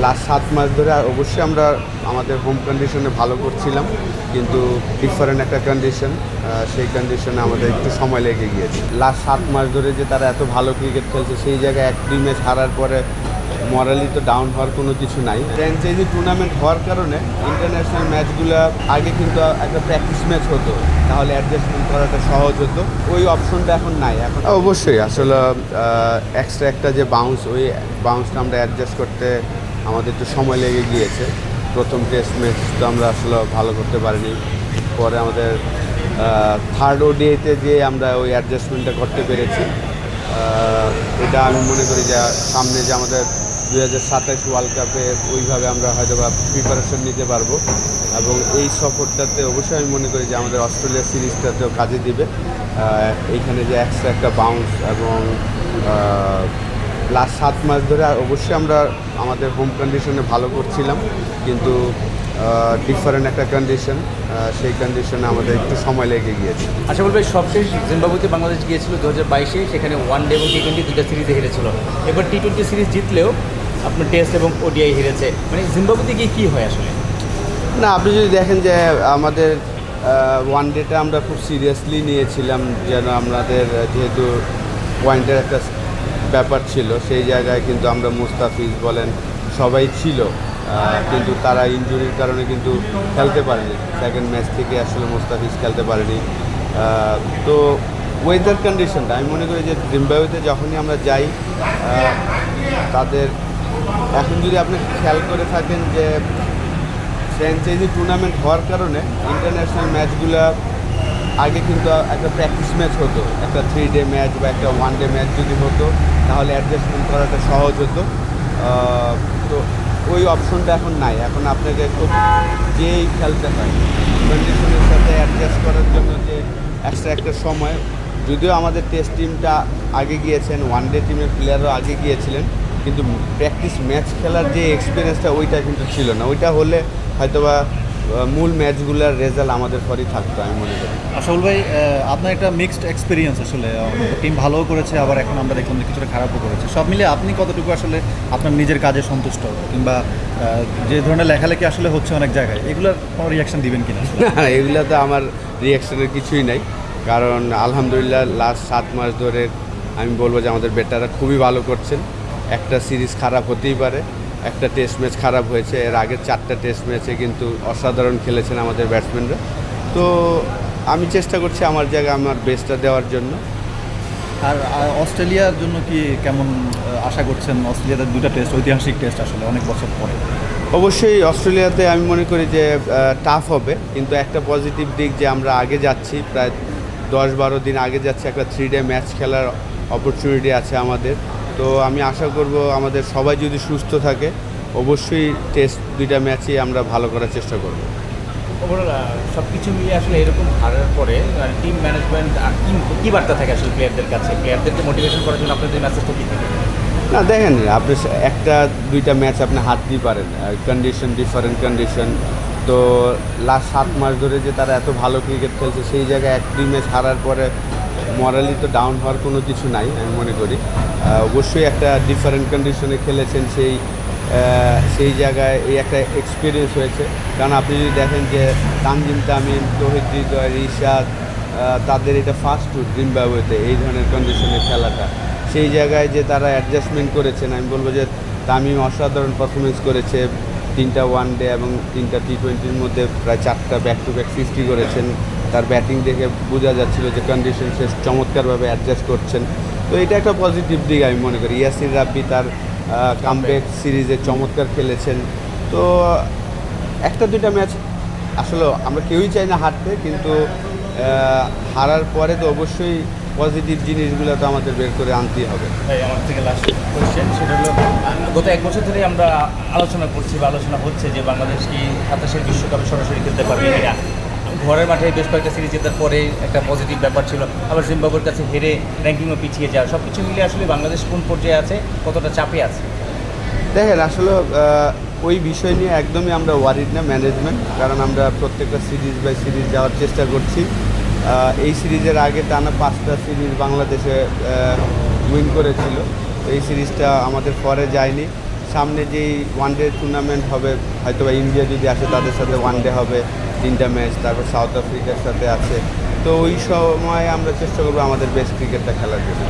Last 7 মাস ধরে অবশ্যই আমরা আমাদের হোম কন্ডিশনে ভালো করছিলাম, কিন্তু ডিফারেন্ট একটা কন্ডিশন, সেই কন্ডিশনে আমাদের একটু সময় লেগে গিয়েছে। লাস্ট 7 মাস ধরে যে তারা এত ভালো ক্রিকেট খেলছে, সেই জায়গায় 1-2 ম্যাচ হারার পরে মরালি তো ডাউন হওয়ার কোনো কিছু নাই। ফ্র্যাঞ্চাইজি টুর্নামেন্ট হওয়ার কারণে ইন্টারন্যাশনাল ম্যাচগুলো আগে কিন্তু একটা প্র্যাকটিস ম্যাচ হতো, তাহলে অ্যাডজাস্টমেন্ট করাটা সহজ হতো। ওই অপশনটা এখন নাই। এখন অবশ্যই আসলে এক্সট্রা একটা যে ওই বাউন্সটা আমরা অ্যাডজাস্ট করতে আমাদের একটু সময় লেগে গিয়েছে। প্রথম টেস্ট ম্যাচ তো আমরা আসলে ভালো করতে পারিনি, পরে আমাদের থার্ড ওডিআইতে যে আমরা ওই অ্যাডজাস্টমেন্টটা করতে পেরেছি। এটা আমি মনে করি যে সামনে যে আমাদের 2027 ওয়ার্ল্ড কাপে ওইভাবে আমরা হয়তো বা প্রিপারেশন নিতে পারবো, এবং এই সফরটাতে অবশ্যই আমি মনে করি যে আমাদের অস্ট্রেলিয়া সিরিজটাতেও কাজে দিবে। এইখানে যে এক্সট্রা একটা বাউন্স এবং লাস্ট 7 মাস ধরে অবশ্যই আমরা আমাদের হোম কন্ডিশনে ভালো করছিলাম, কিন্তু ডিফারেন্ট একটা কন্ডিশন, সেই কন্ডিশনে আমাদের একটু সময় লেগে গিয়েছে। আশা বলবে সবশেষ জিম্বাবুতে বাংলাদেশ গিয়েছিল 2022-এ, সেখানে ওয়ানডে এবং টি-20 দুইটা সিরিজে হেরেছিল। এবার টি-20 সিরিজ জিতলেও আপনার টেস্ট এবং ওডিআই হেরেছে। মানে জিম্বাবুতে গিয়ে কী হয় আসলে? না, আপনি যদি দেখেন যে আমাদের ওয়ান ডেটা আমরা খুব সিরিয়াসলি নিয়েছিলাম, যেন আমাদের যেহেতু পয়েন্টের একটা ব্যাপার ছিল, সেই জায়গায় কিন্তু আমরা মুস্তাফিজ বলেন সবাই ছিল, কিন্তু তারা ইনজুরির কারণে কিন্তু খেলতে পারেনি। সেকেন্ড ম্যাচ থেকে আসলে মুস্তাফিজ খেলতে পারেনি। তো ওয়েদার কন্ডিশনটা আমি মনে করি যে জিম্বাবুতে যখনই আমরা যাই, তাদের এখন যদি আপনি খেয়াল করে থাকেন যে ফ্র্যাঞ্চাইজি টুর্নামেন্ট হওয়ার কারণে ইন্টারন্যাশনাল ম্যাচগুলো আগে কিন্তু একটা প্র্যাকটিস ম্যাচ হতো, একটা 3 ডে ম্যাচ বা একটা 1 ডে ম্যাচ যদি হতো, তাহলে অ্যাডজাস্টমেন্ট করাটা সহজ হতো। তো ওই অপশনটা এখন নাই। এখন আপনাকে খুব যেই খেলতে হয় কন্ডিশনের সাথে অ্যাডজাস্ট করার জন্য যে এক্সট্রা একটা সময়, যদিও আমাদের টেস্ট টিমটা আগে গিয়েছেন, ওয়ান ডে টিমের প্লেয়ারও আগে গিয়েছিলেন, কিন্তু প্র্যাকটিস ম্যাচ খেলার যে এক্সপিরিয়েন্সটা ওইটা কিন্তু ছিল না। ওইটা হলে হয়তোবা মূল ম্যাচগুলোর রেজাল্ট আমাদের পরই থাকতো আমি মনে করি। আসল ভাই, আপনার একটা মিক্সড এক্সপিরিয়েন্স আসলে, টিম ভালোও করেছে, আবার এখন আমরা দেখলাম যে কিছুটা খারাপও করেছে। সব মিলে আপনি কতটুকু আসলে আপনার নিজের কাজে সন্তুষ্ট, কিংবা যে ধরনের লেখালেখি আসলে হচ্ছে অনেক জায়গায়, এগুলোর কোনো রিয়াকশন দিবেন কিনা? না, এগুলো তো আমার রিয়াকশনের কিছুই নাই, কারণ আলহামদুলিল্লাহ লাস্ট 7 মাস ধরে আমি বলবো যে আমাদের ব্যাটাররা খুবই ভালো করছেন। একটা সিরিজ খারাপ হতেই পারে, একটা টেস্ট ম্যাচ খারাপ হয়েছে, এর আগের 4টা টেস্ট ম্যাচে কিন্তু অসাধারণ খেলেছেন আমাদের ব্যাটসম্যানরা। তো আমি চেষ্টা করছি আমার জায়গায় আমার বেস্টটা দেওয়ার জন্য। আর অস্ট্রেলিয়ার জন্য কি কেমন আশা করছেন? অস্ট্রেলিয়াতে 2টা টেস্ট, ঐতিহাসিক টেস্ট আসলে অনেক বছর পরে। অবশ্যই অস্ট্রেলিয়াতে আমি মনে করি যে টাফ হবে, কিন্তু একটা পজিটিভ দিক যে আমরা আগে যাচ্ছি, প্রায় 10-12 দিন আগে যাচ্ছি, একটা 3 ডে ম্যাচ খেলার অপরচুনিটি আছে আমাদের। তো আমি আশা করব আমাদের সবাই যদি সুস্থ থাকে, অবশ্যই টেস্ট 2টা ম্যাচই আমরা ভালো করার চেষ্টা করব। ওভারঅল সব কিছু মিলিয়ে আসলে এরকম হারার পরে টিম ম্যানেজমেন্ট কী বার্তা থাকে আসলে প্লেয়ারদের কাছে? প্লেয়ারদেরকে মোটিভেশন করার জন্য আপনাদের মেসেজটা কী থাকে? না, দেখেন আপনি একটা 2টা ম্যাচ আপনি হারতেই পারেন, কন্ডিশন ডিফারেন্ট কন্ডিশন। তো লাস্ট 7 মাস ধরে যে তারা এত ভালো ক্রিকেট খেলছে, সেই জায়গায় 1-2 ম্যাচ হারার পরে মরালি তো ডাউন হওয়ার কোনো কিছু নাই আমি মনে করি। অবশ্যই একটা ডিফারেন্ট কন্ডিশনে খেলেছেন, সেই জায়গায় এই একটা এক্সপিরিয়েন্স হয়েছে। কারণ আপনি যদি দেখেন যে তানজিম তামিম, তৌহিদ হৃদয়, রিশাদ, তাদের এটা ফার্স্ট ট্যুর জিম্বাবুয়েতে এই ধরনের কন্ডিশনে খেলাটা, সেই জায়গায় যে তারা অ্যাডজাস্টমেন্ট করেছেন, আমি বলবো যে তামিম অসাধারণ পারফরমেন্স করেছে। 3টা 1 ডে এবং 3টা টি-20-র মধ্যে প্রায় 4টা ব্যাক টু ব্যাক 50 করেছেন। তার ব্যাটিং দেখে বোঝা যাচ্ছিল যে কন্ডিশন সে চমৎকারভাবে অ্যাডজাস্ট করছেন। তো এটা একটা পজিটিভ দিক আমি মনে করি। ইয়াসির রাব্বি তার কামব্যাক সিরিজে চমৎকার খেলেছেন। তো একটা 2টা ম্যাচ আসলে আমরা কেউই চাই না হারতে, কিন্তু হারার পরে তো অবশ্যই পজিটিভ জিনিসগুলো তো আমাদের বের করে আনতেই হবে। ভাই, আমার থেকে লাস্ট কোয়েশ্চেন, সেটা হলো গত 1 বছর ধরে আমরা আলোচনা করছি বা আলোচনা হচ্ছে যে বাংলাদেশ কি 27-এর বিশ্বকাপে সরাসরি খেলতে পারবে কিনা। ঘরের মাঠে বেশ কয়েকটা সিরিজ জেতার পরে একটা পজিটিভ ব্যাপার ছিল, আবার জিম্বাবুয়ের কাছে হেরে র্যাঙ্কিংও পিছিয়ে যাওয়া, সব কিছু মিলে আসলে বাংলাদেশ কোন পর্যায়ে আছে, কতটা চাপে আছে? দেখেন আসলে ওই বিষয় নিয়ে একদমই আমরা ওয়ারিড না ম্যানেজমেন্ট, কারণ আমরা প্রত্যেকটা সিরিজ বাই সিরিজ যাওয়ার চেষ্টা করছি। এই সিরিজের আগে টানা 5টা সিরিজ বাংলাদেশে উইন করেছিল, তো এই সিরিজটা আমাদের পরে যায়নি। সামনে যেই ওয়ানডে টুর্নামেন্ট হবে, হয়তো বা ইন্ডিয়া যদি আসে তাদের সাথে ওয়ানডে হবে 3টা ম্যাচ, তারপর সাউথ আফ্রিকার সাথে আছে। তো ওই সময় আমরা চেষ্টা করবো আমাদের বেস্ট ক্রিকেটটা খেলার জন্য।